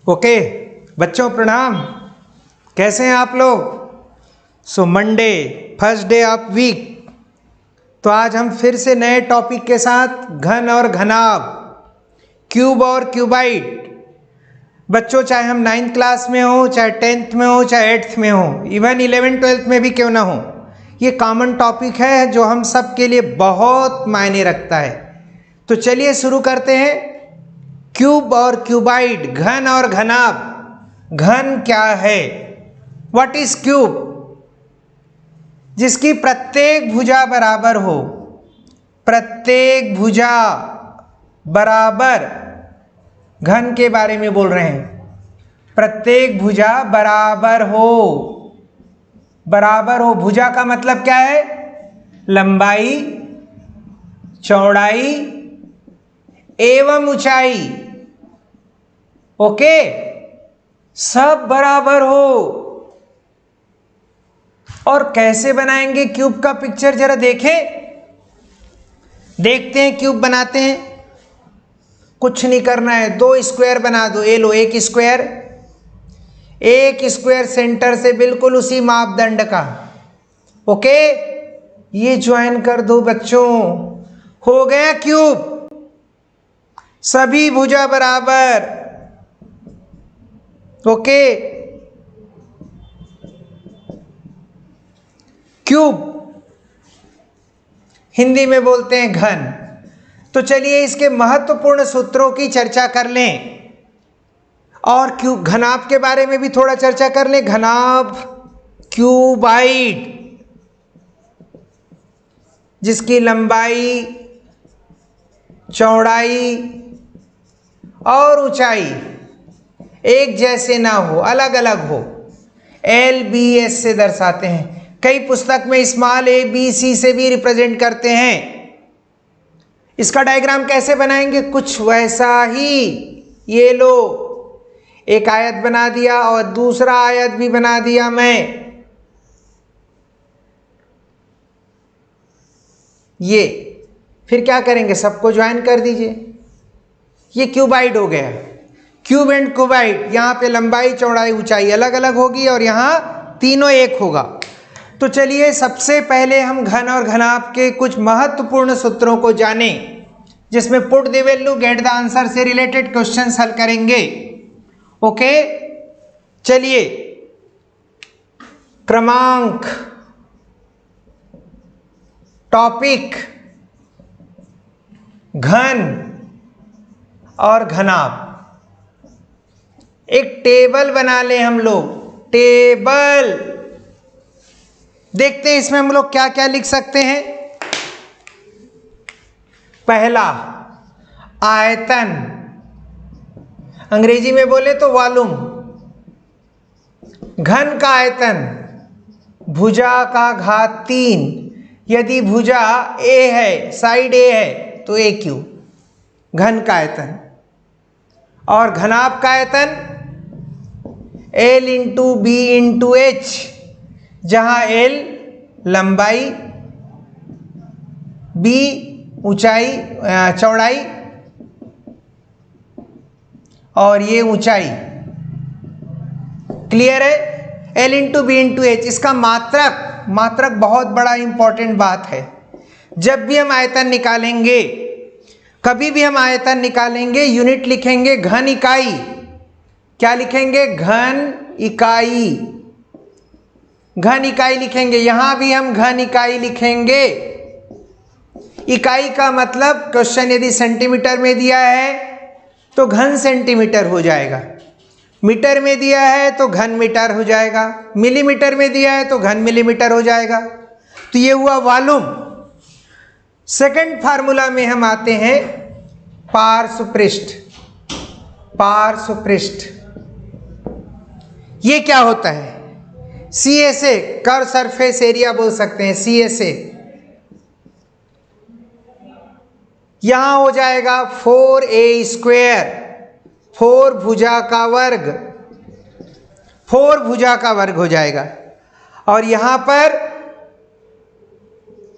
Okay बच्चों प्रणाम। कैसे हैं आप लोग? So Monday first day of week. तो आज हम फिर से नए टॉपिक के साथ घन और घनाभ, क्यूब और क्यूबाइड। बच्चों चाहे हम 9th क्लास में हो, चाहे 10th में हो, चाहे 8th में हो, इवन 11th 12th में भी क्यों ना हो, ये कॉमन टॉपिक है जो हम सब के लिए बहुत मायने रखता है। तो चलिए शुरू करते हैं। क्यूब और क्यूबाइड, घन और घनाभ। घन क्या है? What is cube? जिसकी प्रत्येक भुजा बराबर हो, प्रत्येक भुजा बराबर, घन के बारे में बोल रहे हैं। प्रत्येक भुजा बराबर हो, बराबर हो। भुजा का मतलब क्या है? लंबाई, चौड़ाई एवं ऊंचाई। ओके, सब बराबर हो। और कैसे बनाएंगे क्यूब का पिक्चर जरा देखें, देखते हैं। क्यूब बनाते हैं, कुछ नहीं करना है, दो स्क्वायर बना दो। ये लो एक स्क्वायर, एक स्क्वायर सेंटर से बिल्कुल उसी मापदंड का। ओके, ये ज्वाइन कर दो बच्चों, हो गया क्यूब। सभी भुजा बराबर। ओके, क्यूब हिंदी में बोलते हैं घन। तो चलिए इसके महत्वपूर्ण सूत्रों की चर्चा कर लें और क्यूब घनाभ के बारे में भी थोड़ा चर्चा कर लें। घनाभ क्यूबाइड, जिसकी लंबाई, चौड़ाई और ऊंचाई एक जैसे ना हो, अलग अलग हो। LBS से दर्शाते हैं। कई पुस्तक में स्मॉल ABC से भी रिप्रेजेंट करते हैं। इसका डायग्राम कैसे बनाएंगे? कुछ वैसा ही। ये लो एक आयत बना दिया और दूसरा आयत भी बना दिया मैं। ये फिर क्या करेंगे? सबको ज्वाइन कर दीजिए। ये क्यूबाइड हो गया। क्यूब एंड क्यूबाइड, यहां पे लंबाई, चौड़ाई, ऊंचाई अलग अलग होगी और यहां तीनों एक होगा। तो चलिए सबसे पहले हम घन और घनाभ के कुछ महत्वपूर्ण सूत्रों को जानें, जिसमें put the value get the answer से रिलेटेड क्वेश्चंस हल करेंगे। ओके, चलिए क्रमांक, टॉपिक घन और घनाभ। एक टेबल बना ले हम लोग, टेबल। देखते हैं इसमें हम लोग क्या क्या लिख सकते हैं। पहला आयतन, अंग्रेजी में बोले तो वॉल्यूम। घन का आयतन, भुजा का घात 3। यदि भुजा A है, साइड A है, तो A क्यूब घन का आयतन। और घनाभ का आयतन L into B into H, जहां L लंबाई, B ऊंचाई, चौड़ाई और ये ऊंचाई। क्लियर है? L into B into H। इसका मात्रक, मात्रक बहुत बड़ा इंपॉर्टेंट बात है। जब भी हम आयतन निकालेंगे, कभी भी हम आयतन निकालेंगे, यूनिट लिखेंगे घन इकाई। क्या लिखेंगे? घन इकाई। घन इकाई लिखेंगे। यहां भी हम घन इकाई लिखेंगे। इकाई का मतलब, क्वेश्चन यदि सेंटीमीटर में दिया है तो घन सेंटीमीटर हो जाएगा, मीटर में दिया है तो घन मीटर हो जाएगा, मिलीमीटर में दिया है तो घन मिलीमीटर हो जाएगा। तो ये हुआ वॉल्यूम। सेकंड फार्मूला में हम आते हैं पार्श्व पृष्ठ। पार्श्व पृष्ठ ये क्या होता है? CSA, कर्व सरफेस एरिया बोल सकते हैं, CSA। यहां हो जाएगा 4A स्क्वायर, 4 भुजा का वर्ग, 4 भुजा का वर्ग हो जाएगा। और यहां पर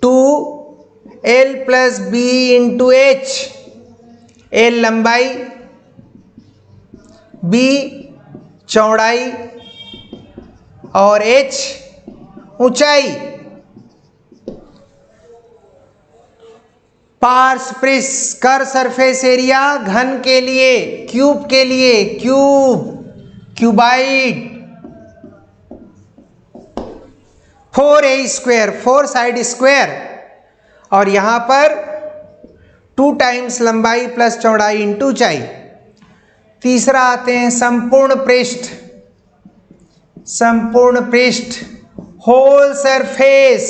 2L plus B into H, L लंबाई, बी चौड़ाई और h ऊंचाई। पार्श्व कर सरफेस एरिया घन के लिए, क्यूब के लिए, क्यूबाइड 4a², 4 साइड स्क्वायर, और यहां पर 2 टाइम्स लंबाई प्लस चौड़ाई इंटू ऊंचाई। तीसरा आते हैं संपूर्ण पृष्ठ। संपूर्ण पृष्ठ होल सरफेस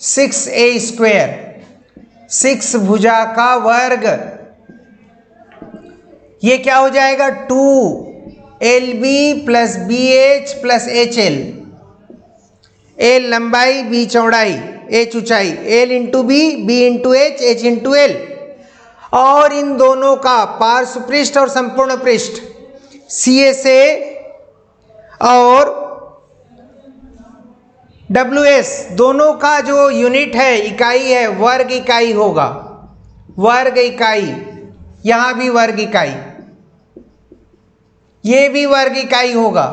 6a², 6 भुजा का वर्ग। ये क्या हो जाएगा 2lb plus bh plus hL। a लंबाई, b चौड़ाई, h ऊंचाई, l into B, b into h, h into l। और इन दोनों का पार्श्व पृष्ठ और संपूर्ण पृष्ठ CSA और WS दोनों का जो यूनिट है, इकाई है, वर्ग इकाई होगा। वर्ग इकाई, यहां भी वर्ग इकाई, ये भी वर्ग इकाई होगा।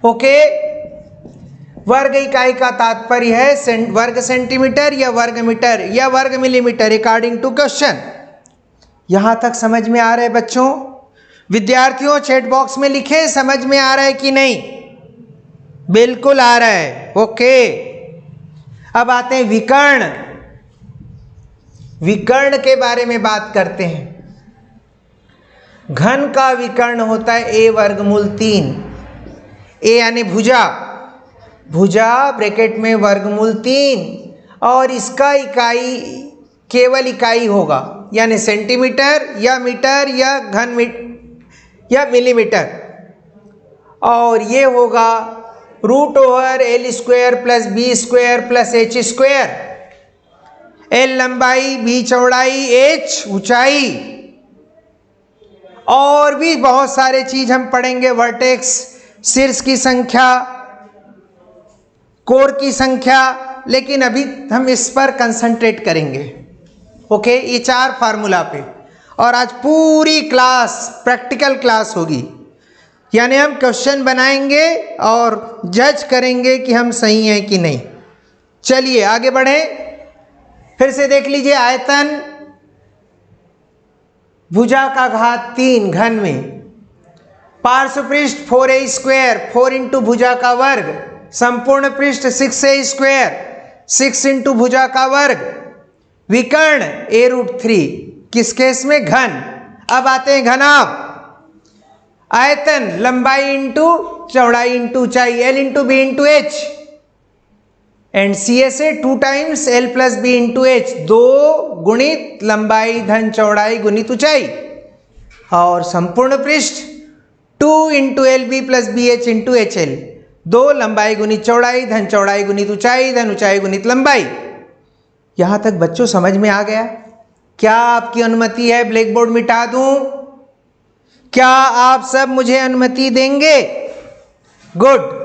ओके, वर्ग इकाई का तात्पर्य है वर्ग सेंटीमीटर या वर्ग मीटर या वर्ग मिलीमीटर अकॉर्डिंग टू क्वेश्चन। यहां तक समझ में आ रहा है बच्चों? विद्यार्थियों चैट बॉक्स में लिखें समझ में आ रहा है कि नहीं। बिल्कुल आ रहा है। ओके, अब आते हैं विकर्ण। विकर्ण के बारे में बात करते हैं। घन का विकर्ण होता है a वर्गमूल 3। a यानी भुजा, भुजा ब्रैकेट में वर्गमूल 3, और इसका इकाई केवल इकाई होगा, यानी सेंटीमीटर या मीटर या घन या मिलीमीटर, और ये होगा √L² plus b² plus h²। L लंबाई, b चौड़ाई, h ऊंचाई, और भी बहुत सारे चीज हम पढ़ेंगे। वर्टेक्स, शीर्ष की संख्या, कोर की संख्या, लेकिन अभी हम इस पर कंसंट्रेट करेंगे। ओके, ये 4 फार्मूला पे, और आज पूरी क्लास प्रैक्टिकल क्लास होगी, यानी हम क्वेश्चन बनाएंगे और जज करेंगे कि हम सही हैं कि नहीं। चलिए आगे बढ़ें। फिर से देख लीजिए आयतन, भुजा का घात 3 घन में, पार्श्व पृष्ठ 4a², 4 इंटू भुजा का वर्ग, संपूर्ण पृष्ठ 6a², 6 इंटू भुजा का वर्ग, विकर्ण a√3, किस केस में? घन। अब आते हैं घनाभ। आयतन लंबाई इंटू चौड़ाई इंटू ऊंचाई, L into B into H, and CSA 2 times L plus B into H, 2 गुणित लंबाई धन चौड़ाई गुणित ऊंचाई। और संपूर्ण पृष्ठ 2 into LB plus BH into HL, 2 लंबाई गुणित चौड़ाई धन चौड़ाई गुणित ऊंचाई धन ऊंचाई गुणित लंबाई। यहां तक बच्चों समझ में आ गया? क्या आपकी अनुमति है ब्लैक बोर्ड मिटा दूं? क्या आप सब मुझे अनुमति देंगे? गुड।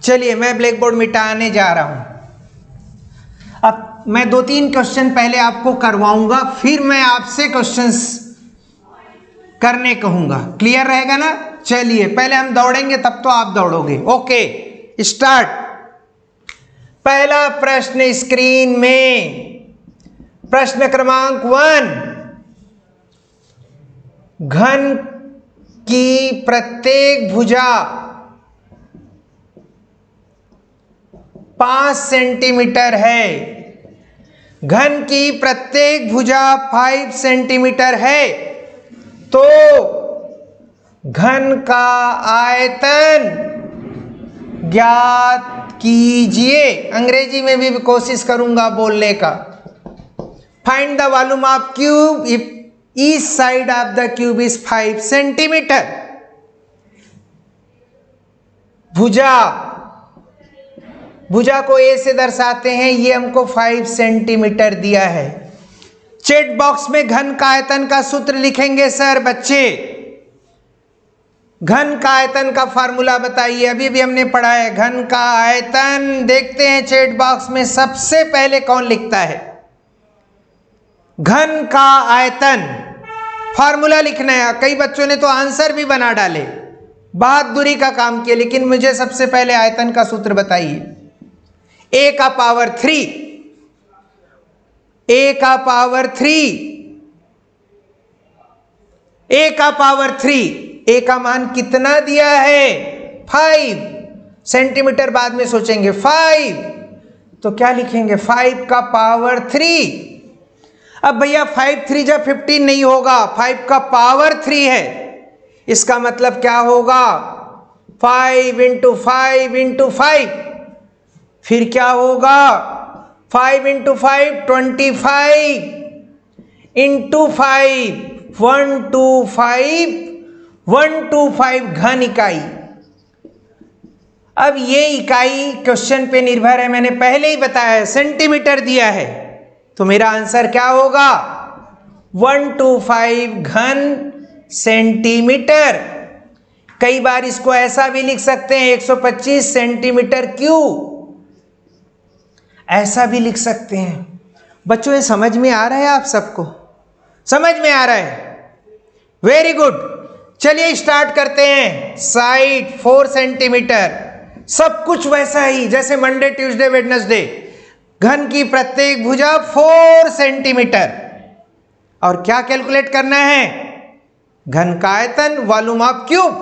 चलिए मैं ब्लैक बोर्ड मिटाने जा रहा हूं। अब मैं 2-3 क्वेश्चन पहले आपको करवाऊंगा, फिर मैं आपसे क्वेश्चंस करने कहूंगा। क्लियर रहेगा ना? चलिए पहले हम दौड़ेंगे तब तो आप दौड़ोगे। Okay start. पहला प्रश्न स्क्रीन में, प्रश्न क्रमांक 1, घन की प्रत्येक भुजा 5 सेंटीमीटर है। घन की प्रत्येक भुजा 5 सेंटीमीटर है, तो घन का आयतन ज्ञात कीजिए। अंग्रेजी में भी कोशिश करूंगा बोलने का। Find the volume of cube if each side of the cube is 5 centimetre. भुजा, भुजा को ए से दर्शाते हैं, ये हमको 5 सेंटीमीटर दिया है। चैट बॉक्स में घन का आयतन का सूत्र लिखेंगे सर बच्चे। घन का आयतन का फार्मूला बताइए, अभी भी हमने पढ़ा है घन का आयतन। देखते हैं चैट बॉक्स में सबसे पहले कौन लिखता है। घन का आयतन फार्मूला लिखना है। कई बच्चों ने तो आंसर भी बना डाले, बहादुरी का काम किया। लेकिन मुझे सबसे पहले आयतन का सूत्र बताइए। a का पावर 3, a का पावर 3, a का पावर 3, a का मान कितना दिया है? 5 सेंटीमीटर, बाद में सोचेंगे 5, तो क्या लिखेंगे? 5 का पावर 3। अब भैया 5 3 जा 15 नहीं होगा, 5 का पावर 3 है। इसका मतलब क्या होगा? 5 इंटू 5 इंटू 5, फिर क्या होगा? 5 इंटू 5 25 इंटू 5 125 125 घन इकाई। अब ये इकाई क्वेश्चन पे निर्भर है, मैंने पहले ही बताया है, सेंटीमीटर दिया है, तो मेरा आंसर क्या होगा? 125 घन सेंटीमीटर। कई बार इसको ऐसा भी लिख सकते हैं 125 सेंटीमीटर क्यूब, ऐसा भी लिख सकते हैं। बच्चों ये समझ में आ रहा है? आप सबको समझ में आ रहा है? Very good. चलिए स्टार्ट करते हैं। साइड 4 सेंटीमीटर, सब कुछ वैसा ही जैसे मंडे ट्यूसडे वेडनेसडे। घन की प्रत्येक भुजा 4 सेंटीमीटर। और क्या कैलकुलेट करना है? घन का आयतन, वॉल्यूम ऑफ क्यूब।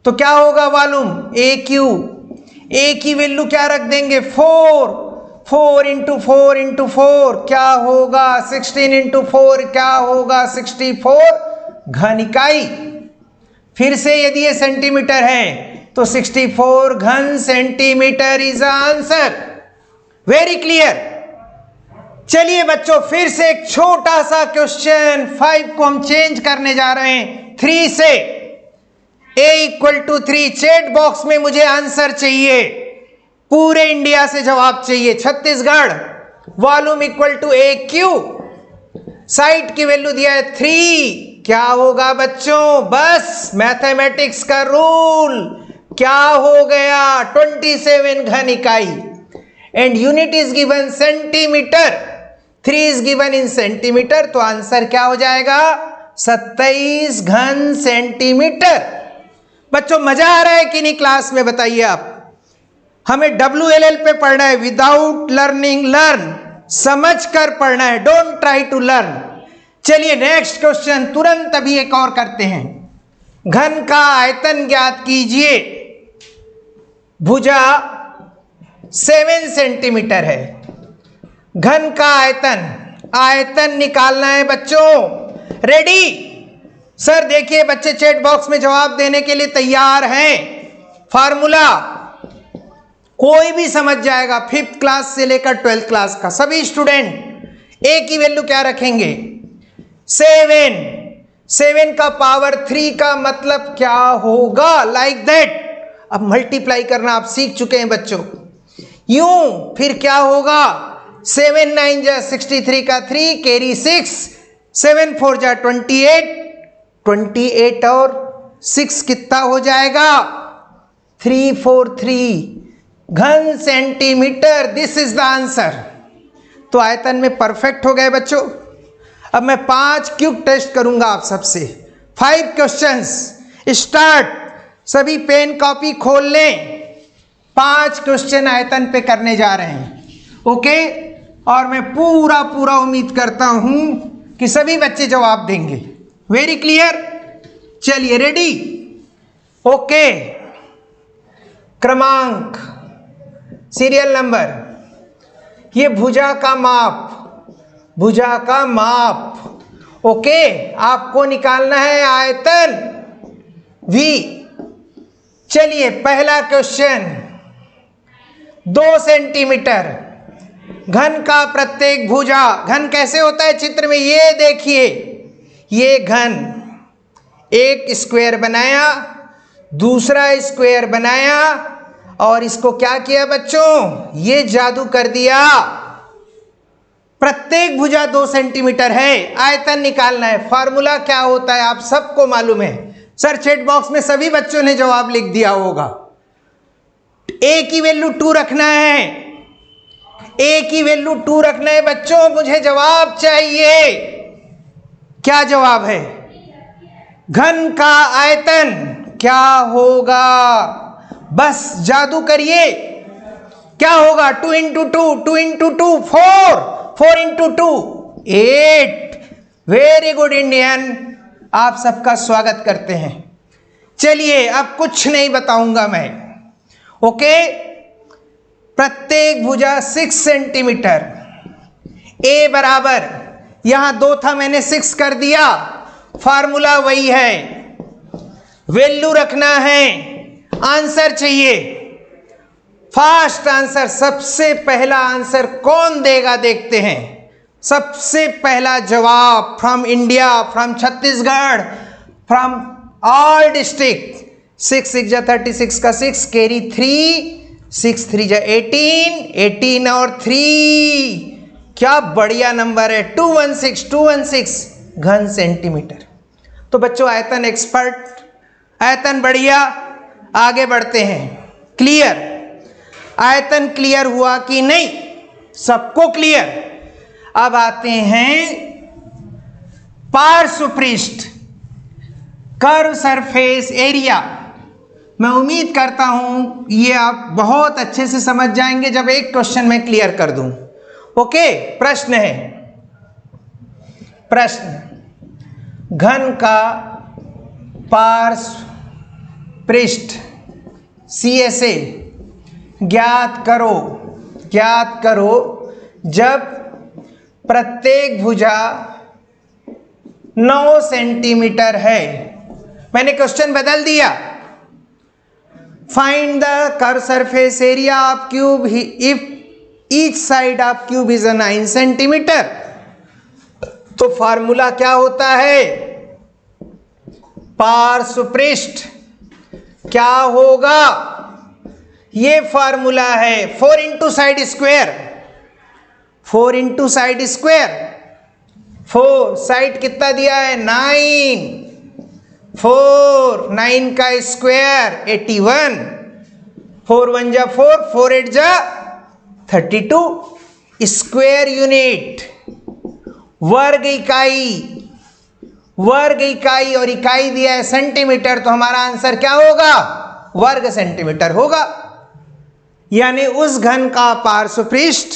तो क्या होगा वॉल्यूम? ए क्यूब। ए की वैल्यू क्या रख देंगे? 4। 4 इंटू 4 इंटू 4 क्या होगा? 16 इंटू 4 क्या होगा? 64 घन इकाई। फिर से यदि ये सेंटीमीटर है तो 64 घन centimetre is answer. Very clear. चलिए बच्चों फिर से एक छोटा सा क्वेश्चन, 5 को हम चेंज करने जा रहे हैं 3 से। a equal to 3, chat box में मुझे आंसर चाहिए, पूरे इंडिया से जवाब चाहिए। Chhattisgarh. Volume equal to A cube, side की वैल्यू दिया है 3, क्या होगा बच्चों? बस मैथमेटिक्स का रूल, क्या हो गया? 27 घन इकाई। And unit is given centimetre, 3 is given in centimetre, तो आंसर क्या हो जाएगा? 27 घन सेंटीमीटर। बच्चों मजा आ रहा है कि नहीं क्लास में? बताइए आप। हमें WLL पे पढ़ना है, विदाउट लर्निंग लर्न, समझ कर पढ़ना है, डोंट ट्राई टू लर्न। चलिए नेक्स्ट क्वेश्चन तुरंत अभी एक और करते हैं। घन का आयतन ज्ञात कीजिए। भुजा 7 सेंटीमीटर है। घन का आयतन, आयतन निकालना है बच्चों। रेडी? सर देखिए बच्चे चैट बॉक्स में जवाब देने के लिए तैयार हैं। फार्मूला कोई भी समझ जाएगा, 5th क्लास से लेकर 12th क्लास का सभी स्टूडेंट। ए की वैल्यू क्या रखेंगे? 7। 7 का पावर 3 का मतलब क्या होगा? Like that. अब मल्टीप्लाई करना आप सीख चुके हैं बच्चों। यूं फिर क्या होगा? 7 9 जा 63 का 3 कैरी 6, 7 4 जा 28, 28 और 6 कितना हो जाएगा? 343 घन centimetre. This is the answer. तो आयतन में परफेक्ट हो गए बच्चों। अब मैं 5 क्यूब टेस्ट करूंगा आप सबसे। 5 क्वेश्चंस स्टार्ट। सभी पेन कॉपी खोल लें। 5 क्वेश्चन आयतन पे करने जा रहे हैं, ओके? और मैं पूरा पूरा उम्मीद करता हूं कि सभी बच्चे जवाब देंगे। Very clear? चलिए रेडी? ओके। क्रमांक, सीरियल नंबर, ये भुजा का माप, भुजा का माप, ओके? आपको निकालना है आयतन V। चलिए पहला क्वेश्चन, 2 सेंटीमीटर। घन का प्रत्येक भुजा, घन कैसे होता है चित्र में? ये देखिए, ये घन, एक स्क्वायर बनाया, दूसरा स्क्वायर बनाया, और इसको क्या किया बच्चों? ये जादू कर दिया। प्रत्येक भुजा 2 सेंटीमीटर है, आयतन निकालना है। फार्मूला क्या होता है आप सबको मालूम है। सर चैट बॉक्स में सभी बच्चों ने जवाब लिख दिया होगा। ए की वैल्यू 2 रखना है, ए की वैल्यू 2 रखना है बच्चों। मुझे जवाब चाहिए। क्या जवाब है? घन का आयतन क्या होगा? बस जादू करिए, क्या होगा? 2 into 2, 2 into 2 4, 4 into 2 8। Very good Indian, आप सबका स्वागत करते हैं। चलिए अब कुछ नहीं बताऊंगा मैं, ओके। प्रत्येक भुजा 6 सेंटीमीटर, ए बराबर, यहां 2 था मैंने 6 कर दिया, फार्मूला वही है, वैल्यू रखना है, आंसर चाहिए, फास्ट आंसर। सबसे पहला आंसर कौन देगा देखते हैं। सबसे पहला जवाब from India, from Chhattisgarh, from all district. 6 6 जा 36 का 6 कैरी 3, 6 3 जा 18, 18 और 3, क्या बढ़िया नंबर है, 216, 216 घन सेंटीमीटर। तो बच्चों आयतन एक्सपर्ट, आयतन बढ़िया, आगे बढ़ते हैं। क्लियर, आयतन क्लियर हुआ कि नहीं? सबको क्लियर। अब आते हैं पार्श्व पृष्ठ, कर्व सरफेस एरिया। मैं उम्मीद करता हूं ये आप बहुत अच्छे से समझ जाएंगे जब एक क्वेश्चन मैं क्लियर कर दूं। ओके, प्रश्न है, प्रश्न, घन का पार्श्व पृष्ठ CSA ज्ञात करो, ज्ञात करो जब प्रत्येक भुजा 9 सेंटीमीटर है। मैंने क्वेश्चन बदल दिया, find the curve surface area of cube if each side of cube is 9 centimetre. तो फार्मूला क्या होता है? पार्श्व पृष्ठ क्या होगा? ये फार्मूला है 4 into side square, 4 into side square, 4 side कितना दिया है? 9, 4 9 का स्क्वायर 81, 4 1 जा 4, 4 8 जा 32 स्क्वायर यूनिट, वर्ग इकाई, वर्ग इकाई, और इकाई दिया है सेंटीमीटर, तो हमारा आंसर क्या होगा? वर्ग सेंटीमीटर होगा। यानी उस घन का पार्श्व पृष्ठ,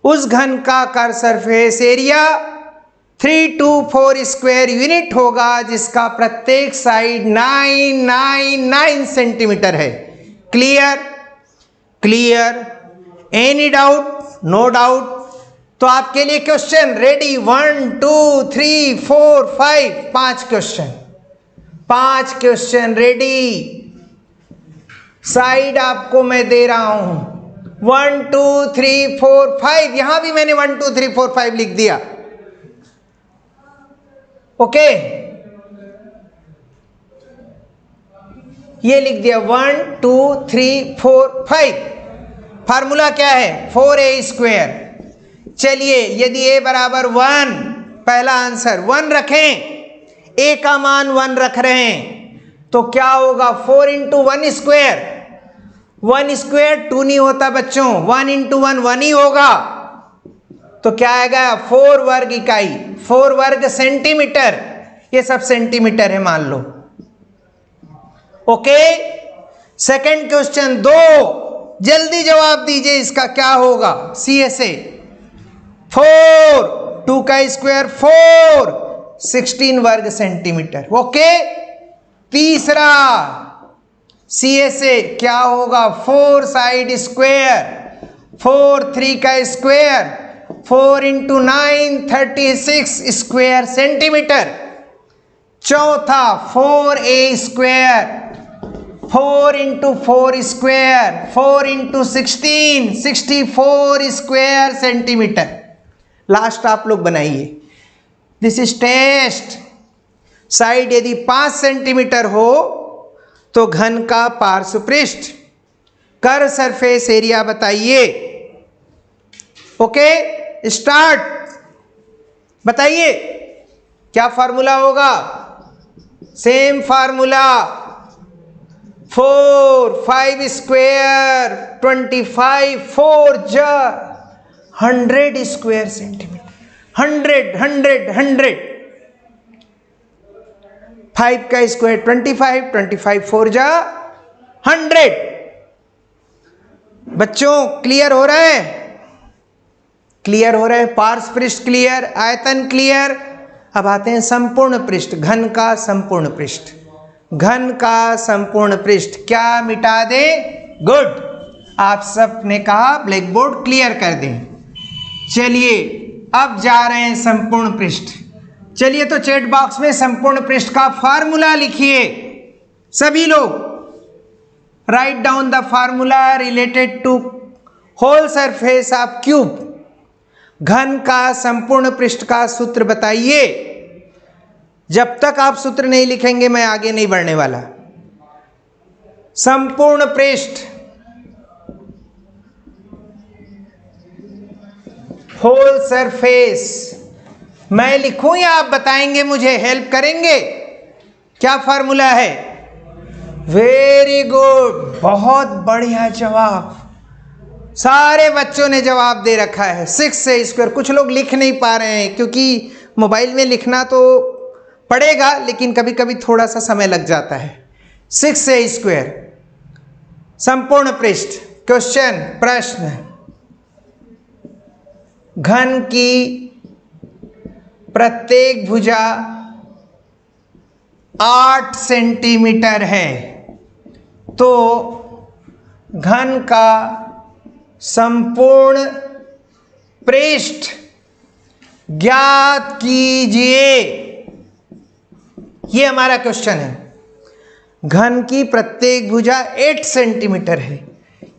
उस घन का curve surface area 324 square unit होगा, जिसका प्रत्येक साइड 999 सेंटीमीटर है। Clear, clear, any doubt? No doubt. तो आपके लिए question ready, 1 2 3 4 5, 5 question, 5 question ready. Side आपको मैं दे रहा हूं 1 2 3 4 5, यहां भी मैंने 1 2 3 4 5 लिख दिया। ओके, ये लिख दिया 1 2 3 4 5। फार्मूला क्या है? 4a square. चलिए यदि a बराबर 1, पहला आंसर 1 रखें, a का मान 1 रख रहे हैं, तो क्या होगा? 4 इंटू 1 स्क्वायर, 1 स्क्वायर 2 नहीं होता बच्चों, 1 इंटू 1 1 ही होगा। तो क्या आएगा? 4 वर्ग इकाई, 4 वर्ग सेंटीमीटर, ये सब सेंटीमीटर है मान लो। ओके, सेकंड क्वेश्चन 2, जल्दी जवाब दीजिए, इसका क्या होगा? CSA 4, 2 का स्क्वायर 4, 16 वर्ग सेंटीमीटर। ओके, तीसरा CSA क्या होगा? 4 साइड स्क्वायर, 4 3 का स्क्वायर, 4 इंटू 9 36 स्क्वायर सेंटीमीटर। चौथा 4a square, 4 into 4 square, 4 into 16 64 square centimetre. Last आप लोग बनाइए, दिस इज टेस्ट। साइड यदि 5 सेंटीमीटर हो तो घन का पार्श्व पृष्ठ, कर्व सरफेस एरिया बताइए। ओके, स्टार्ट, बताइए क्या फार्मूला होगा? सेम फार्मूला, 4 5 स्क्वायर 25, 4 जा 100 स्क्वायर सेंटीमीटर, 100 100 100। 5 का स्क्वायर 25, 25 4 जा 100। बच्चों क्लियर हो रहा है? क्लियर हो रहा है? पार्श्व पृष्ठ क्लियर, आयतन क्लियर। अब आते हैं संपूर्ण पृष्ठ, घन का संपूर्ण पृष्ठ। घन का संपूर्ण पृष्ठ क्या मिटा दे? गुड, आप सब ने कहा ब्लैक बोर्ड क्लियर कर दें। चलिए अब जा रहे हैं संपूर्ण पृष्ठ। चलिए तो चैट बॉक्स में संपूर्ण पृष्ठ का फार्मूला लिखिए सभी लोग। Write down the formula related to whole surface of cube. घन का संपूर्ण पृष्ठ का सूत्र बताइए। जब तक आप सूत्र नहीं लिखेंगे मैं आगे नहीं बढ़ने वाला। संपूर्ण पृष्ठ, होल सरफेस, मैं लिखूं या आप बताएंगे? मुझे हेल्प करेंगे? क्या फार्मूला है? वेरी गुड, बहुत बढ़िया जवाब। सारे बच्चों ने जवाब दे रखा है 6a²। कुछ लोग लिख नहीं पा रहे हैं क्योंकि मोबाइल में लिखना तो पड़ेगा लेकिन कभी कभी थोड़ा सा समय लग जाता है। 6a²। संपूर्ण पृष्ठ। क्वेश्चन, प्रश्न, घन की प्रत्येक भुजा 8 सेंटीमीटर है तो घन का संपूर्ण पृष्ठ ज्ञात कीजिए। यह हमारा क्वेश्चन है। घन की प्रत्येक भुजा 8 सेंटीमीटर है,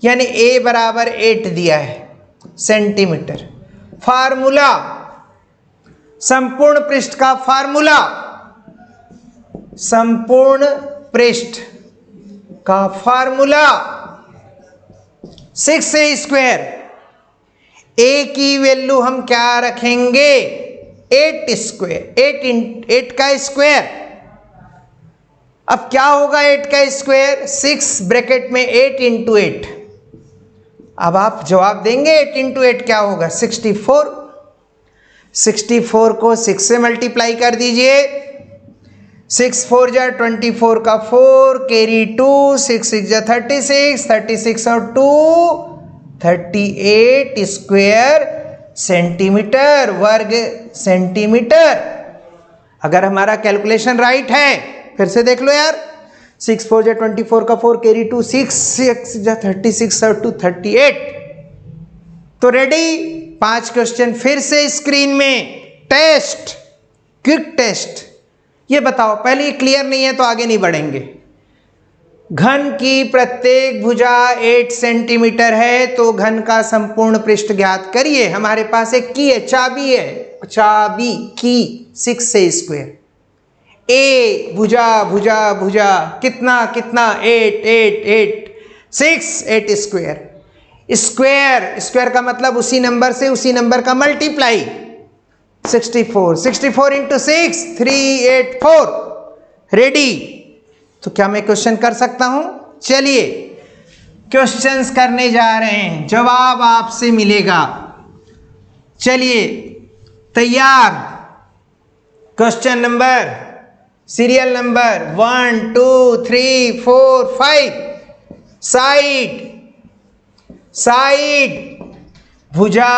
यानी a बराबर 8 दिया है सेंटीमीटर। फार्मूला, संपूर्ण पृष्ठ का फार्मूला, संपूर्ण पृष्ठ का फार्मूला 6a²। a की वैल्यू हम क्या रखेंगे? 8 का स्क्वायर। अब क्या होगा 8 का स्क्वायर? 6 ब्रैकेट में 8 इंटू 8। अब आप जवाब देंगे 8 इंटू 8 क्या होगा? 64। 64 को 6 से मल्टीप्लाई कर दीजिए। 6 4 जा 24 का 4, कैरी 2, 6 6 जा 36, 36 और 2 38 स्क्वायर सेंटीमीटर, वर्ग सेंटीमीटर। अगर हमारा कैलकुलेशन राइट है, फिर से देख लो यार। 6 4 जा 24 का 4, कैरी 2, 6 6 जा 36 और 2 38। तो रेडी? 5 क्वेश्चन फिर से स्क्रीन में। Test, quick test. ये बताओ, पहले ये क्लियर नहीं है तो आगे नहीं बढ़ेंगे। घन की प्रत्येक भुजा 8 सेंटीमीटर है तो घन का संपूर्ण पृष्ठ ज्ञात करिए। हमारे पास एक की है, चाबी है, चाबी की 6a²। ए भुजा भुजा भुजा कितना कितना 8 8 8 6 8 स्क्वायर। स्क्वायर, स्क्वायर का मतलब उसी नंबर से उसी नंबर का मल्टीप्लाई। 64 64 इंटू 6 384। रेडी? तो क्या मैं क्वेश्चन कर सकता हूं? चलिए क्वेश्चंस करने जा रहे हैं, जवाब आपसे मिलेगा। चलिए तैयार? Question number, serial number 1 2 3 4 5। Side, side भुजा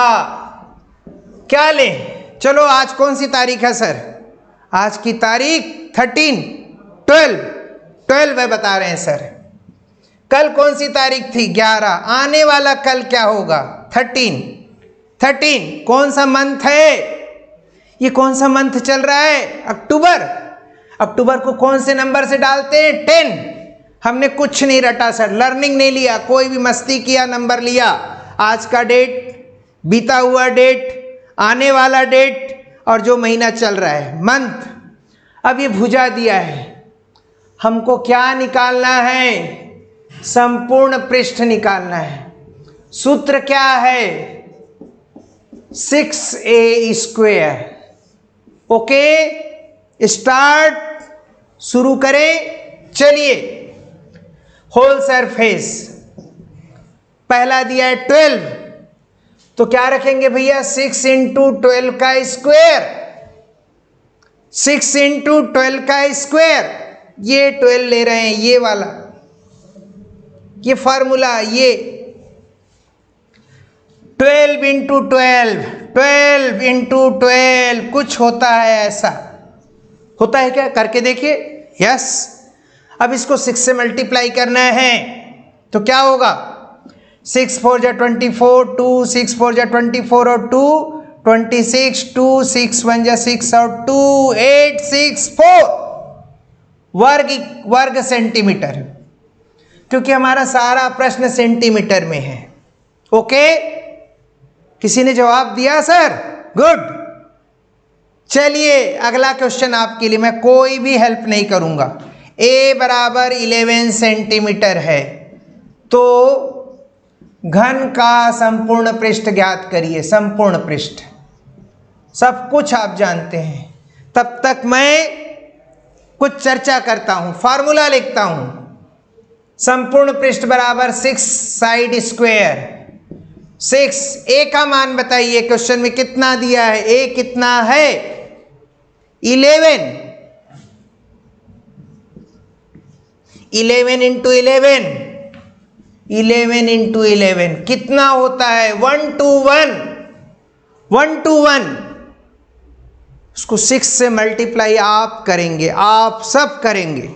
क्या लें? चलो आज कौन सी तारीख है सर? आज की तारीख 13 12 है बता रहे हैं सर। कल कौन सी तारीख थी? 11। आने वाला कल क्या होगा? 13 कौन सा मंथ है? ये कौन सा मंथ चल रहा है? अक्टूबर। अक्टूबर को कौन से नंबर से डालते हैं? 10। हमने कुछ नहीं रटा सर, लर्निंग नहीं लिया, कोई भी मस्ती किया, नंबर लिया। आज का डेट, बीता हुआ डेट, आने वाला डेट और जो महीना चल रहा है, मंथ। अब ये भुजा दिया है, हमको क्या निकालना है? संपूर्ण पृष्ठ निकालना है। सूत्र क्या है? 6a²। ओके, स्टार्ट, शुरू करें। चलिए, होल सरफेस पहला दिया है 12, तो क्या रखेंगे भैया? 6 इंटू 12 का स्क्वायर। 6 इंटू 12 का स्क्वायर, ये 12 ले रहे हैं, ये वाला, ये फॉर्मूला, ये 12 इंटू 12, 12 इंटू 12 कुछ होता है, ऐसा होता है क्या? करके देखिए। यस। अब इसको 6 से मल्टीप्लाई करना है तो क्या होगा? 6 4 जा 24, 2 6 4 जा 24 और 2 26, 2 6 1 जा 6 और 2 8 6 4 वर्ग सेंटीमीटर, क्योंकि हमारा सारा प्रश्न सेंटीमीटर में है। ओके, किसी ने जवाब दिया सर? गुड। चलिए अगला क्वेश्चन आपके लिए, मैं कोई भी हेल्प नहीं करूंगा। a बराबर 11 सेंटीमीटर है तो घन का संपूर्ण पृष्ठ ज्ञात करिए। संपूर्ण पृष्ठ सब कुछ आप जानते हैं, तब तक मैं कुछ चर्चा करता हूं, फार्मूला लिखता हूं। संपूर्ण पृष्ठ बराबर 6 साइड स्क्वायर। 6, a का मान बताइए, क्वेश्चन में कितना दिया है? a कितना है? 11। 11 इंटू 11, 11 इंटू 11 कितना होता है? 1 to 1, 1 to 1। उसको 6 से मल्टीप्लाई आप करेंगे, आप सब करेंगे।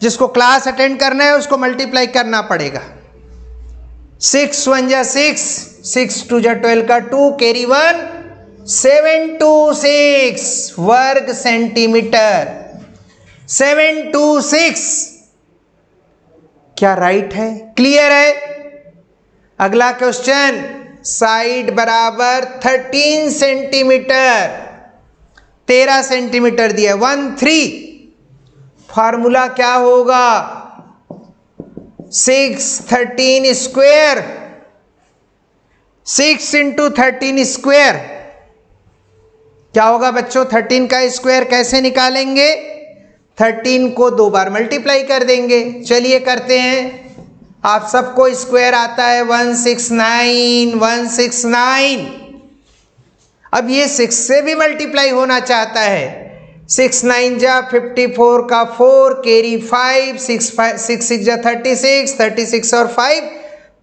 जिसको क्लास अटेंड करना है उसको मल्टीप्लाई करना पड़ेगा। 6 1 जा 6, 6 2 जा 12 का 2, कैरी 1, 7 2 6 वर्ग सेंटीमीटर। 7 2 6 क्या राइट है? क्लियर है? अगला क्वेश्चन, साइड बराबर 13 सेंटीमीटर, 13 सेंटीमीटर दिया, 1 3। फार्मूला क्या होगा? 6 13 स्क्वायर, 6 इंटू 13 स्क्वायर क्या होगा बच्चों? 13 का स्क्वायर कैसे निकालेंगे? 13 को 2 बार मल्टीप्लाई कर देंगे। चलिए करते हैं। आप सबको स्क्वायर आता है, 169, 169। अब ये 6 से भी मल्टीप्लाई होना चाहता है। 6 9 जा 54 का 4, कैरी 5, 6 6 जा 36, 36 और 5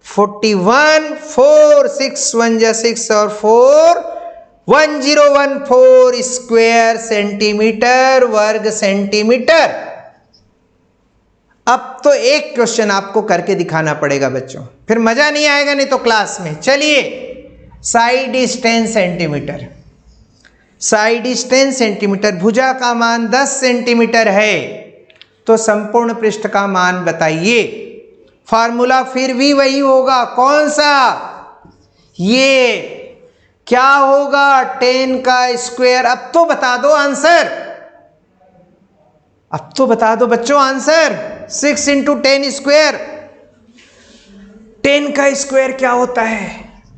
41, 4 6 1 जा 6 और 4 1014 स्क्वायर सेंटीमीटर, वर्ग सेंटीमीटर। अब तो एक क्वेश्चन आपको करके दिखाना पड़ेगा बच्चों, फिर मजा नहीं आएगा नहीं तो क्लास में। चलिए, side is 10 centimetre, side is 10 centimetre, भुजा का मान 10 सेंटीमीटर है, तो संपूर्ण पृष्ठ का मान बताइए। फार्मूला फिर भी वही होगा, कौन सा? ये क्या होगा? 10 का स्क्वायर। अब तो बता दो आंसर, अब तो बता दो बच्चों आंसर। 6 इंटू 10 स्क्वायर, 10 का स्क्वायर क्या होता है?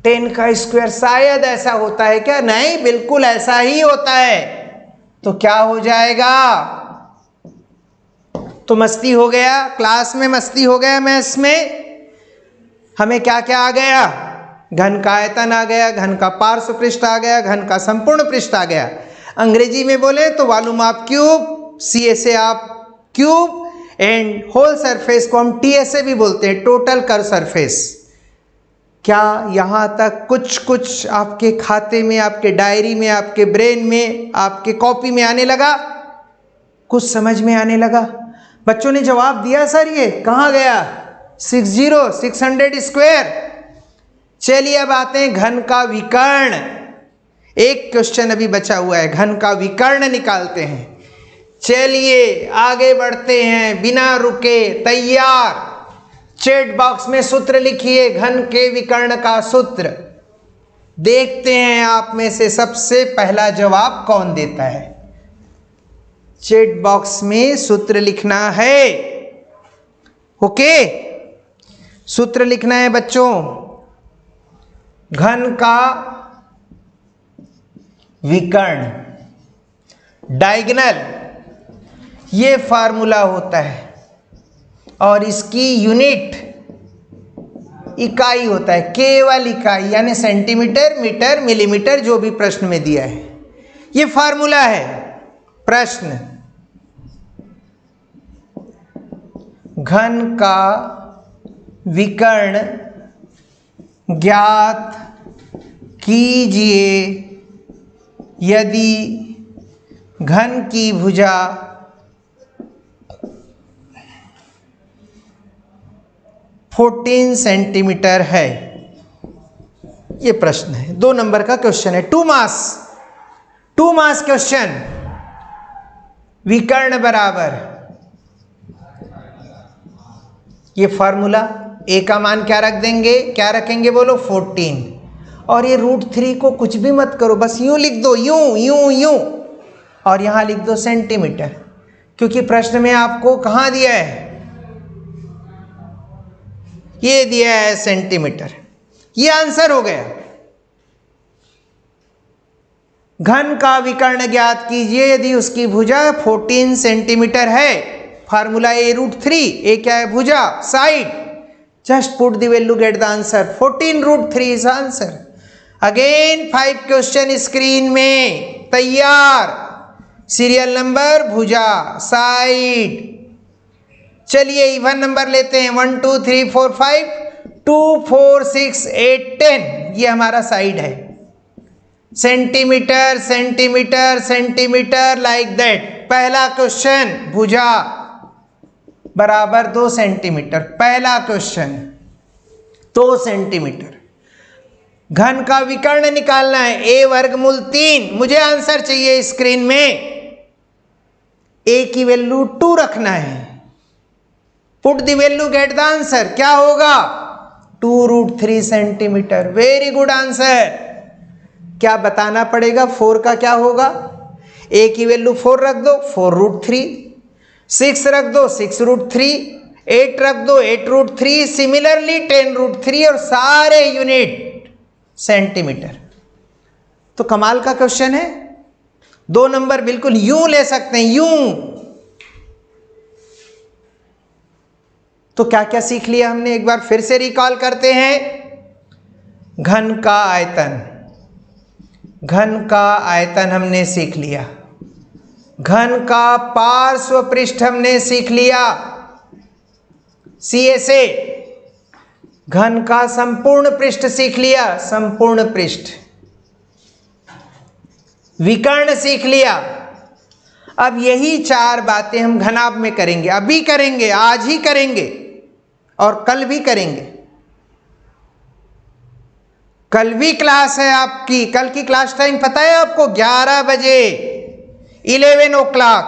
10 का स्क्वायर शायद ऐसा होता है क्या? नहीं, बिल्कुल ऐसा ही होता है। तो क्या हो जाएगा? तो मस्ती हो गया, क्लास में मस्ती हो गया। मैथ्स में हमें क्या क्या आ गया? घन का आयतन आ गया, घन का पार्श्व पृष्ठ आ गया, घन का संपूर्ण पृष्ठ आ गया। अंग्रेजी में बोले तो volume of cube, CSA of cube, and whole surface को हम टीएसए भी बोलते हैं, टोटल कर्व सरफेस। क्या यहाँ तक कुछ आपके खाते में, आपके डायरी में, आपके ब्रेन में, आपके कॉपी में आने लगा? कुछ समझ में आने लगा? बच्चों ने जवाब दिया सर ये कहाँ गया? 600 स्क्वायर। चलिए अब आते हैं घन का विकर्ण। एक क्वेश्चन अभी बचा हुआ है, घन का विकर्ण निकालते हैं। चलिए आगे बढ़ते हैं बिना रुके, तैयार। चैट बॉक्स में सूत्र लिखिए, घन के विकर्ण का सूत्र। देखते हैं आप में से सबसे पहला जवाब कौन देता है। चैट बॉक्स में सूत्र लिखना है। ओके, सूत्र लिखना है बच्चों। घन का विकर्ण, डायगोनल, ये फार्मूला होता है और इसकी यूनिट इकाई होता है, केवल इकाई, यानी सेंटीमीटर, मीटर, मिलीमीटर, जो भी प्रश्न में दिया है। ये फार्मूला है। प्रश्न, घन का विकर्ण ज्ञात कीजिए यदि घन की भुजा 14 सेंटीमीटर है। ये प्रश्न है, 2 नंबर का क्वेश्चन है, 2 मास क्वेश्चन। विकर्ण बराबर, ये फॉर्मूला, ए का मान क्या रख देंगे, क्या रखेंगे बोलो, 14, और ये √3 को कुछ भी मत करो, बस यूं लिख दो, यूं, और यहां लिख दो सेंटीमीटर, क्योंकि प्रश्न में आपको कहां दिया है, ये दिया है सेंटीमीटर। ये आंसर हो गया। घन का विकर्ण ज्ञात कीजिए यदि उसकी भुजा 14 सेंटीमीटर है। फार्मूला ए √3, ए क्या है, भुजा, side, just put the value, get the answer, 14 √3 is answer. Again 5 question screen में तैयार, सीरियल नंबर, भुजा, साइड। चलिए इवन नंबर लेते हैं, 1 2 3 4 5, 2 4 6 8 10, ये हमारा साइड है। Centimetre centimetre centimetre, like that. पहला क्वेश्चन, भुजा बराबर 2 सेंटीमीटर, पहला क्वेश्चन 2 सेंटीमीटर। घन का विकर्ण निकालना है, a वर्गमूल 3, मुझे आंसर चाहिए स्क्रीन में। a की वैल्यू 2 रखना है, put the value, get the answer, क्या होगा, 2 √3 सेंटीमीटर। Very good answer. क्या बताना पड़ेगा, 4 का क्या होगा, a की वैल्यू 4 रख दो, 4 √3, 6 रख दो, 6 √3, 8 रख दो, 8 √3, सिमिलरली 10 √3, और सारे यूनिट सेंटीमीटर। तो कमाल का क्वेश्चन है, 2 नंबर बिल्कुल यूं ले सकते हैं, यूं। तो क्या क्या सीख लिया हमने, एक बार फिर से रिकॉल करते हैं। घन का आयतन, घन का आयतन हमने सीख लिया। घन का पार्श्व पृष्ठ हमने सीख लिया, CSA। घन का संपूर्ण पृष्ठ सीख लिया, संपूर्ण पृष्ठ। विकर्ण सीख लिया। अब यही 4 बातें हम घनाभ में करेंगे, अभी करेंगे, आज ही करेंगे, और कल भी करेंगे। कल भी क्लास है आपकी, कल की क्लास टाइम पता है आपको, 11 बजे, 11 o'clock,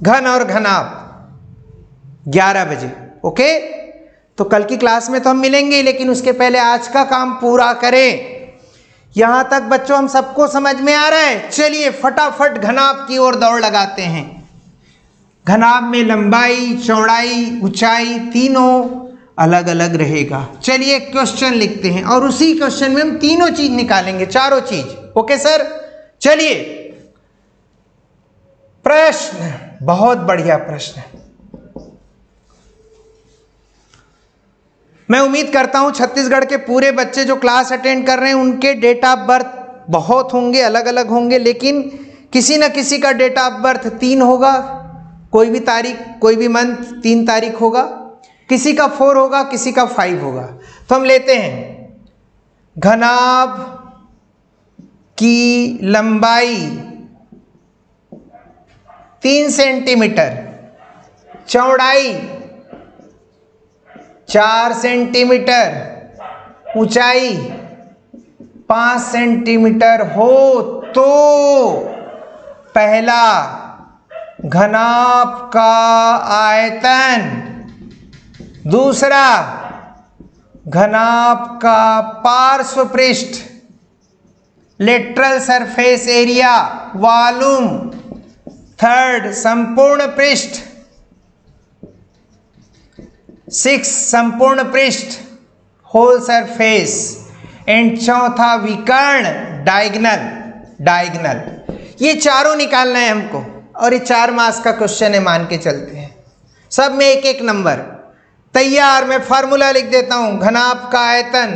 घन और घनाभ 11 बजे, ओके। तो कल की क्लास में तो हम मिलेंगे, लेकिन उसके पहले आज का काम पूरा करें। यहां तक बच्चों हम सबको समझ में आ रहा है। चलिए फटाफट घनाभ की ओर दौड़ लगाते हैं। घनाभ में लंबाई, चौड़ाई, ऊंचाई तीनों अलग अलग रहेगा। चलिए क्वेश्चन लिखते हैं, और उसी क्वेश्चन में हम तीनों चीज निकालेंगे, चारों चीज, ओके सर। चलिए प्रश्न, बहुत बढ़िया प्रश्न। मैं उम्मीद करता हूं छत्तीसगढ़ के पूरे बच्चे जो क्लास अटेंड कर रहे हैं उनके डेट ऑफ बर्थ बहुत होंगे, अलग अलग होंगे, लेकिन किसी न किसी का डेट ऑफ बर्थ 3 होगा, कोई भी तारीख, कोई भी मंथ 3 तारीख होगा, किसी का 4 होगा, किसी का 5 होगा। तो हम लेते हैं, घनाभ की लंबाई 3 सेंटीमीटर, चौड़ाई 4 सेंटीमीटर, ऊंचाई 5 सेंटीमीटर हो तो पहला घनाभ का आयतन, दूसरा घनाभ का पार्श्व पृष्ठ, lateral surface area, volume, third संपूर्ण पृष्ठ, 6 संपूर्ण पृष्ठ, होल सरफेस, एंड चौथा विकर्ण, डायगनल। ये चारों निकालना है हमको, और ये 4 मार्क्स का क्वेश्चन है, मान के चलते हैं। सब में एक एक नंबर तैयार। मैं फार्मूला लिख देता हूं, घनाभ का आयतन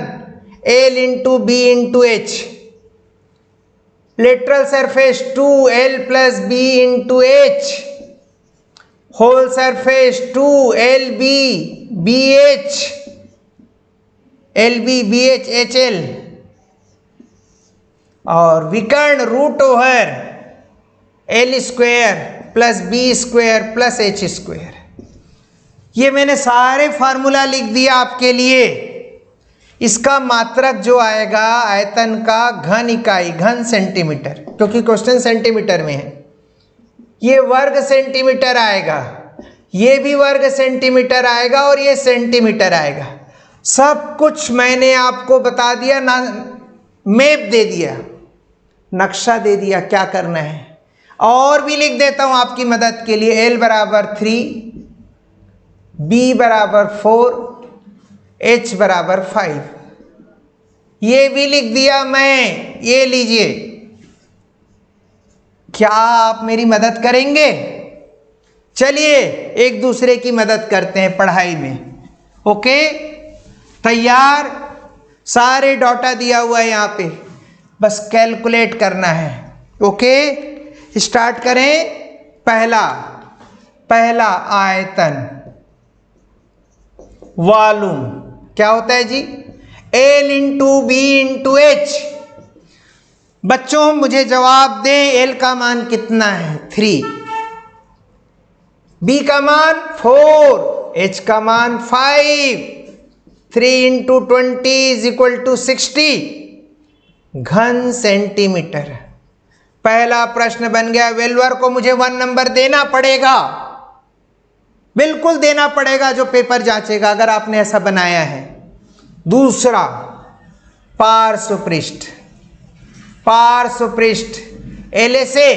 L × B × H, lateral surface 2l plus B into H, whole surface 2lb bh, lb bh hl, और विकर्ण root over l square plus B square plus H square. ये मैंने सारे फार्मूला लिख दिया आपके लिए। इसका मात्रक जो आएगा आयतन का घन इकाई, घन सेंटीमीटर, क्योंकि क्वेश्चन सेंटीमीटर में है, ये वर्ग सेंटीमीटर आएगा, ये भी वर्ग सेंटीमीटर आएगा और ये सेंटीमीटर आएगा। सब कुछ मैंने आपको बता दिया ना, मैप दे दिया, नक्शा दे दिया क्या करना है। और भी लिख देता हूं आपकी मदद के लिए, l बराबर 3, b बराबर 4, h बराबर 5, ये भी लिख दिया मैं। ये लीजिए, क्या आप मेरी मदद करेंगे? चलिए एक दूसरे की मदद करते हैं पढ़ाई में। ओके, तैयार? सारे डाटा दिया हुआ है यहाँ पे, बस कैलकुलेट करना है। ओके, स्टार्ट करें। पहला आयतन, वॉल्यूम क्या होता है जी? L into B into H. बच्चों मुझे जवाब दें, L का मान कितना है? 3, B का मान 4, H का मान 5, 3 इंटू 20 इज इक्वल टू 60 घन सेंटीमीटर। पहला प्रश्न बन गया। वेलवर को मुझे 1 नंबर देना पड़ेगा, बिल्कुल देना पड़ेगा, जो पेपर जांचेगा अगर आपने ऐसा बनाया है। दूसरा, पार्श्व पृष्ठ, LSA,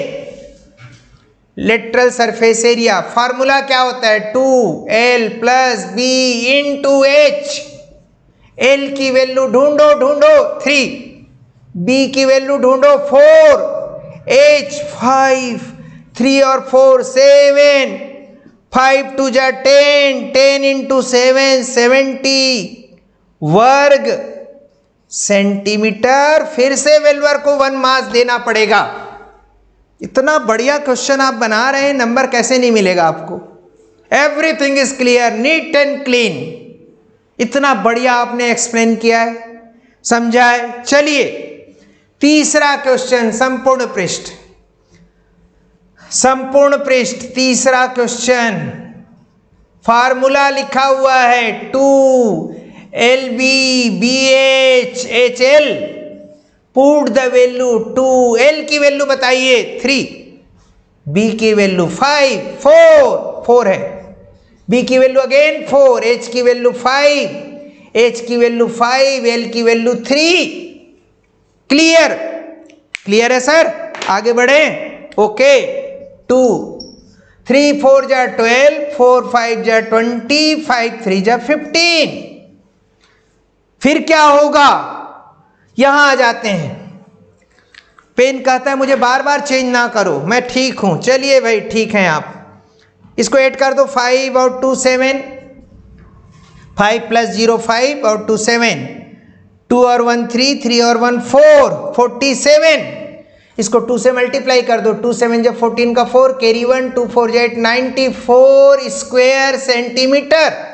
lateral surface area. Formula क्या होता है? 2l plus B into H. L की वैल्यू ढूंढो 3, B की वैल्यू ढूंढो 4, H 5, 3 और 4 7, 5 2 जा 10, 10 इंटू 7 70 वर्ग सेंटीमीटर। फिर से वेलवर को 1 मार्क्स देना पड़ेगा। इतना बढ़िया क्वेश्चन आप बना रहे हैं, नंबर कैसे नहीं मिलेगा आपको? Everything is clear, neat and clean. इतना बढ़िया आपने एक्सप्लेन किया है, समझा है। चलिए तीसरा क्वेश्चन, संपूर्ण पृष्ठ, तीसरा क्वेश्चन। फार्मूला लिखा हुआ है 2lb bh hl। Put the value 2l की वैल्यू बताइए 3, b की वैल्यू 5, 4 है, b की वैल्यू अगेन 4, h की वैल्यू 5, h की वैल्यू 5, l की वैल्यू 3। क्लियर है सर? आगे बढ़े। ओके, 2 3 4 जा 12, 4 5 जा 20, 5 3 जा 15। फिर क्या होगा? यहां आ जाते हैं। पेन कहता है मुझे बार बार चेंज ना करो, मैं ठीक हूं। चलिए भाई ठीक हैं आप। इसको ऐड कर दो, 5 और 2 7, 5 प्लस 0 5 और 2 7, 2 और 1 3, 3 और 1 4, 47। इसको 2 से मल्टीप्लाई कर दो, 2 7 जब 14 का 4, कैरी 1, 2 4 जा 8, 94 स्क्वायर सेंटीमीटर।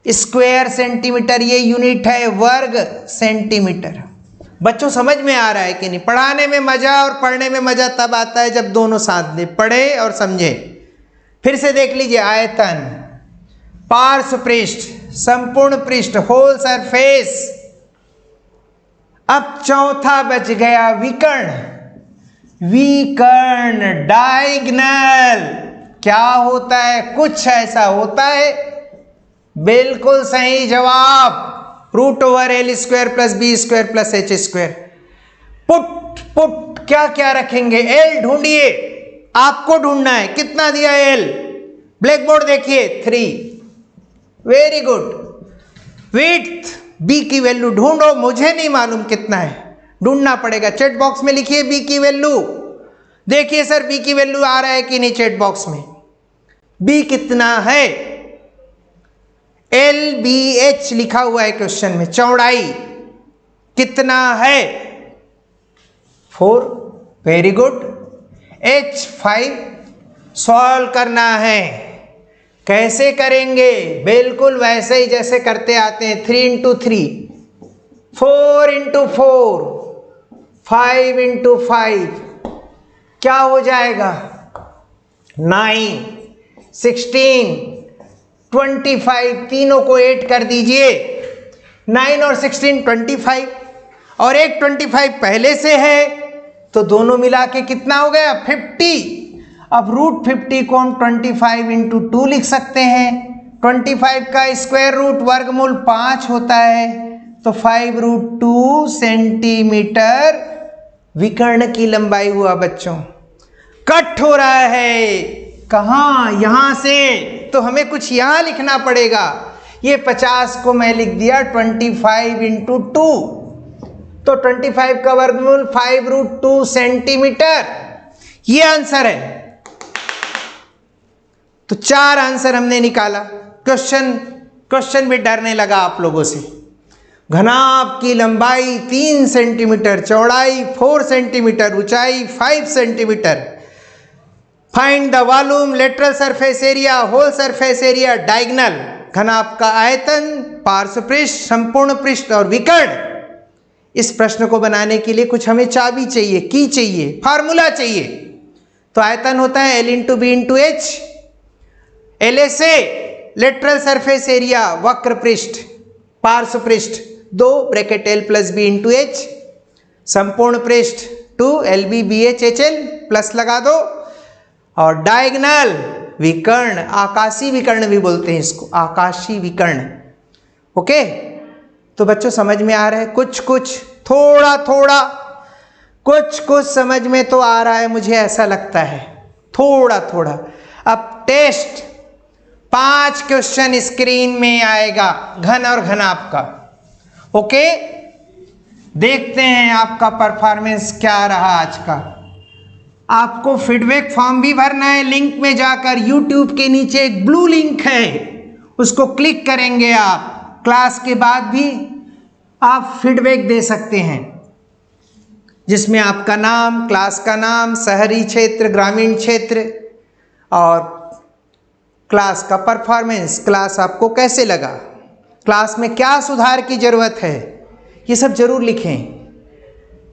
स्क्वायर सेंटीमीटर ये यूनिट है वर्ग सेंटीमीटर। बच्चों समझ में आ रहा है कि नहीं? पढ़ाने में मजा और पढ़ने में मजा तब आता है जब दोनों साथ दे, पढ़े और समझे। फिर से देख लीजिए, आयतन, पार्श्व पृष्ठ, संपूर्ण पृष्ठ, होल सरफेस। अब चौथा बच गया विकर्ण, डायगोनल। क्या होता है? कुछ ऐसा होता है। बिल्कुल सही जवाब, root over l square plus B square plus H square. Put क्या क्या रखेंगे? l ढूंढिए, आपको ढूंढना है। कितना दिया l? ब्लैक बोर्ड देखिए, 3। Very good. विड्थ, b की वैल्यू ढूंढो, मुझे नहीं मालूम कितना है, ढूंढना पड़ेगा। चैट बॉक्स में लिखिए b की वैल्यू। देखिए सर b की वैल्यू आ रहा है कि नहीं चैट बॉक्स में। b कितना है? LBH लिखा हुआ है क्वेश्चन में। चौड़ाई कितना है? 4, वेरी गुड। H5 सॉल्व करना है। कैसे करेंगे? बिल्कुल वैसे ही जैसे करते आते हैं, 3 इंटू 3, 4 इंटू 4, 5 इंटू 5, क्या हो जाएगा? 9, 16, 25, तीनों को ऐड कर दीजिए। 9 और 16 25, और एक 25 पहले से है, तो दोनों मिला के कितना हो गया? 50। अब √50 को हम 25 इंटू 2 लिख सकते हैं। 25 का स्क्वायर रूट वर्गमूल 5 होता है, तो 5√2 सेंटीमीटर विकर्ण की लंबाई हुआ बच्चों। कट हो रहा है कहाँ? यहां से, तो हमें कुछ यहां लिखना पड़ेगा। ये 50 को मैं लिख दिया 25 इंटू 2, तो 25 का वर्गमूल 5√2 सेंटीमीटर। ये आंसर है। तो 4 आंसर हमने निकाला। क्वेश्चन भी डरने लगा आप लोगों से। घनाभ की लंबाई 3 सेंटीमीटर, चौड़ाई 4 सेंटीमीटर, ऊंचाई 5 centimetre. Find the volume, lateral surface area, whole surface area, diagonal. घनाभ का आयतन, पार्श्व पृष्ठ, संपूर्ण पृष्ठ और विकर्ण। इस प्रश्न को बनाने के लिए कुछ हमें चाबी चाहिए, की चाहिए, फार्मूला चाहिए। तो आयतन होता है L into B into H. LSA lateral surface area, वक्र पृष्ठ, पार्श्व पृष्ठ 2 bracket L plus B into H. संपूर्ण पृष्ठ 2 LB BH HL प्लस लगा दो। और डायगोनल विकर्ण, आकाशीय विकर्ण भी बोलते हैं इसको, आकाशीय विकर्ण। ओके, तो बच्चों समझ में आ रहा है? कुछ थोड़ा थोड़ा कुछ समझ में तो आ रहा है, मुझे ऐसा लगता है थोड़ा थोड़ा। अब टेस्ट 5 क्वेश्चन स्क्रीन में आएगा घन और घनाभ का। ओके, देखते हैं आपका परफॉर्मेंस क्या रहा आज का। आपको फीडबैक फॉर्म भी भरना है। लिंक में जाकर YouTube के नीचे एक ब्लू लिंक है, उसको क्लिक करेंगे आप। क्लास के बाद भी आप फीडबैक दे सकते हैं, जिसमें आपका नाम, क्लास का नाम, शहरी क्षेत्र, ग्रामीण क्षेत्र और क्लास का परफॉर्मेंस, क्लास आपको कैसे लगा, क्लास में क्या सुधार की जरूरत है, ये सब जरूर लिखें।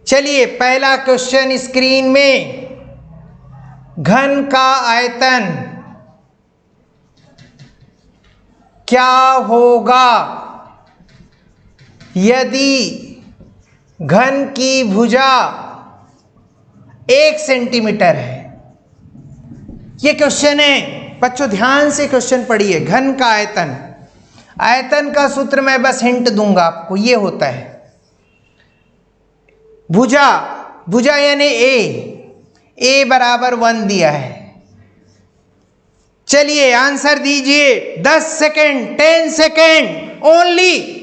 चलिए, पहला क्वेश्चन स्क्रीन में। घन का आयतन क्या होगा यदि घन की भुजा 1 सेंटीमीटर है? ये क्वेश्चन है बच्चों, ध्यान से क्वेश्चन पढ़िए। घन का आयतन, आयतन का सूत्र मैं बस हिंट दूंगा आपको, ये होता है भुजा यानी ए बराबर 1 दिया है। चलिए आंसर दीजिए। 10 सेकेंड, 10 सेकेंड ओनली।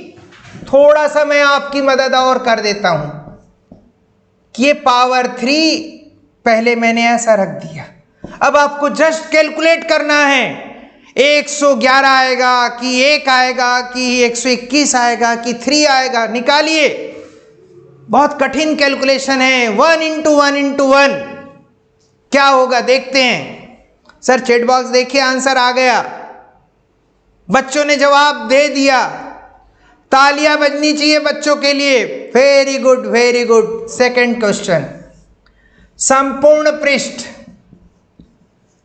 थोड़ा सा मैं आपकी मदद और कर देता हूं कि ये पावर 3 पहले मैंने ऐसा रख दिया। अब आपको जस्ट कैलकुलेट करना है, 111 आएगा कि 1 आएगा कि 121 आएगा कि 3 आएगा, निकालिए। बहुत कठिन कैलकुलेशन है। 1 इंटू 1 इंटू 1 क्या होगा देखते हैं। सर चैट बॉक्स देखिए, आंसर आ गया, बच्चों ने जवाब दे दिया। तालियां बजनी चाहिए बच्चों के लिए। Very good, very good. Second question,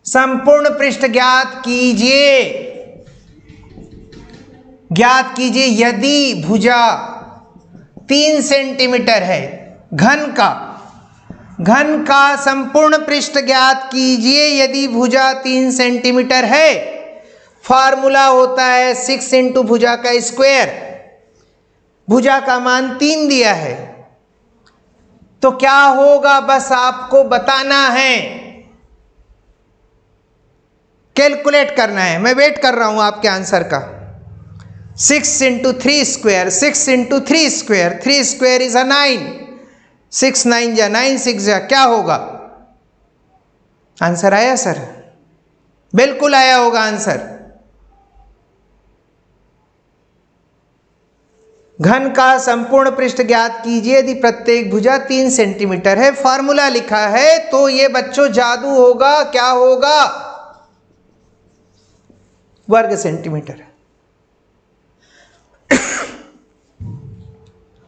संपूर्ण पृष्ठ ज्ञात कीजिए यदि भुजा 3 सेंटीमीटर है। घन का संपूर्ण पृष्ठ ज्ञात कीजिए यदि भुजा 3 सेंटीमीटर है। फार्मूला होता है 6 इंटू भुजा का स्क्वायर। भुजा का मान 3 दिया है, तो क्या होगा बस आपको बताना है, कैलकुलेट करना है। मैं वेट कर रहा हूं आपके आंसर का। 6 into 3 square, 6 into 3 square, 3 square is 9, 6 9 जा 9 6 जा, क्या होगा? आंसर आया सर? बिल्कुल आया होगा आंसर। घन का संपूर्ण पृष्ठ ज्ञात कीजिए यदि प्रत्येक भुजा 3 सेंटीमीटर है। फॉर्मूला लिखा है तो ये बच्चों जादू होगा, क्या होगा? वर्ग सेंटीमीटर।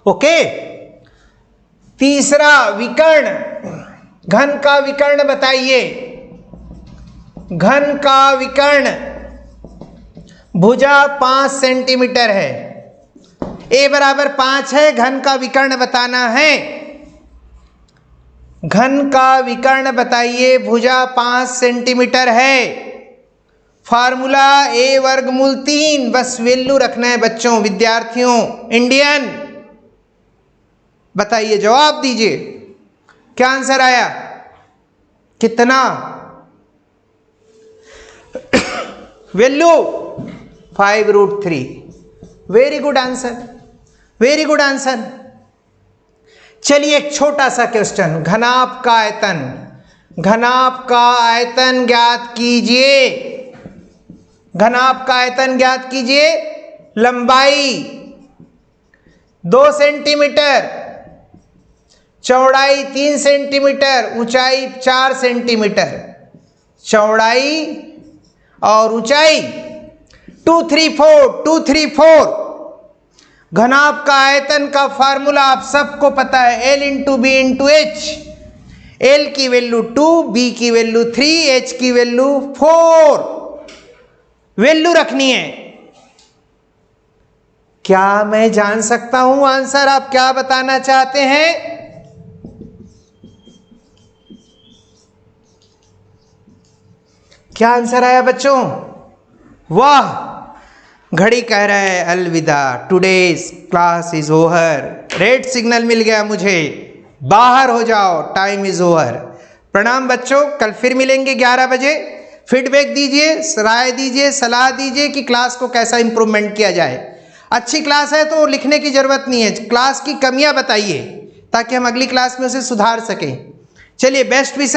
ओके। तीसरा विकर्ण, घन का विकर्ण बताइए। घन का विकर्ण, भुजा 5 सेंटीमीटर है, a बराबर 5 है, घन का विकर्ण बताना है। घन का विकर्ण बताइए, भुजा 5 सेंटीमीटर है। फार्मूला a वर्गमूल 3, बस वैल्यू रखना है बच्चों, विद्यार्थियों, इंडियन। बताइए, जवाब दीजिए, क्या आंसर आया? कितना? Value 5√3। Very good answer, very good answer. चलिए एक छोटा सा क्वेश्चन, घनाभ का आयतन, घनाभ का आयतन ज्ञात कीजिए। घनाभ का आयतन ज्ञात कीजिए। लंबाई 2 सेंटीमीटर, चौड़ाई 3 सेंटीमीटर, ऊंचाई 4 सेंटीमीटर। चौड़ाई और ऊंचाई 2, 3, 4। घनाभ का आयतन का फार्मूला आप सबको पता है, L × B × H। L की वैल्यू 2, B की वैल्यू 3, H की वैल्यू 4। वैल्यू रखनी है। क्या मैं जान सकता हूं आंसर? आप क्या बताना चाहते हैं? क्या आंसर आया बच्चों? वाह, घड़ी कह रहा है अलविदा, today's class is over. Red signal मिल गया मुझे, बाहर हो जाओ, टाइम इज ओवर। प्रणाम बच्चों, कल फिर मिलेंगे 11 बजे। फीडबैक दीजिए, राय दीजिए, सलाह दीजिए कि क्लास को कैसा इंप्रूवमेंट किया जाए। अच्छी क्लास है तो लिखने की जरूरत नहीं है, क्लास की कमियां बताइए ताकि हम अगली क्लास में उसे सुधार सकें। चलिए, बेस्ट विशेष।